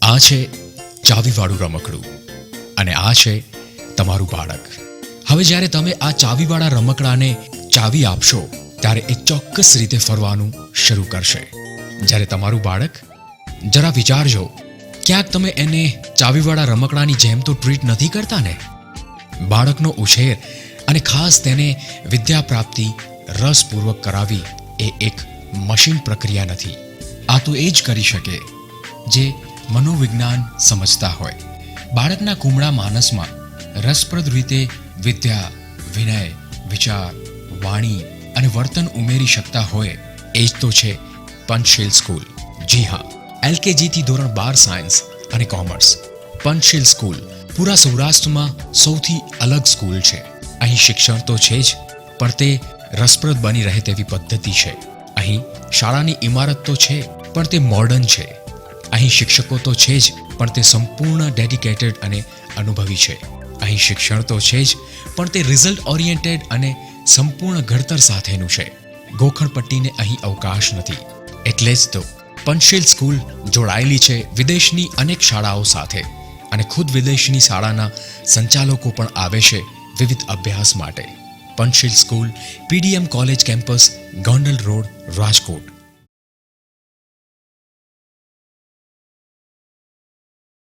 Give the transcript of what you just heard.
આ છે ચાવીવાળું રમકડું અને આ છે તમારું બાળક. હવે જ્યારે તમે આ ચાવીવાળા રમકડાને ચાવી આપશો ત્યારે એ ચોક્કસ રીતે ફરવાનું શરૂ કરશે. જ્યારે તમારું બાળક, જરા વિચારજો, ક્યાંક તમે એને ચાવીવાળા રમકડાની જેમ તો ટ્રીટ નથી કરતા ને? બાળકનો ઉછેર અને ખાસ તેને વિદ્યા પ્રાપ્તિ રસપૂર્વક કરાવી એ એક મશીન પ્રક્રિયા નથી. આ તો એ જ કરી શકે જે મનોવિજ્ઞાન સમજતા હોય. બાળકના કુમળા માનસમાં રસપ્રદ રીતે વિદ્યા, વિનય, વિચાર, વાણી અને વર્તન ઉમેરી શકતા હોય એ જ તો છે પંચશીલ સ્કૂલ. જી હા, LKG થી ધોરણ 12 સાયન્સ અને કોમર્સ. પંચશીલ સ્કૂલ પૂરા સૌરાષ્ટ્રમાં સૌથી અલગ સ્કૂલ છે. અહીં શિક્ષણ તો છે જ, પણ તે રસપ્રદ બની રહે તેવી પદ્ધતિ છે. અહીં શાળાની ઇમારત તો છે, પણ તે મોડર્ન છે. અહીં શિક્ષકો તો છે જ, પણ તે સંપૂર્ણ ડેડિકેટેડ અને અનુભવી છે. અહીં શિક્ષણ તો છે જ, પણ તે રિઝલ્ટ ઓરિએન્ટેડ અને સંપૂર્ણ ઘડતર સાથેનું છે. ગોખણપટ્ટીને અહીં અવકાશ નથી. એટલે જ તો પંચશીલ સ્કૂલ જોડાયેલી છે વિદેશની અનેક શાળાઓ સાથે અને ખુદ વિદેશની શાળાના સંચાલકો પણ આવે છે વિવિધ અભ્યાસ માટે. પંચશીલ school PDM college campus, Gondal road, Rajkot.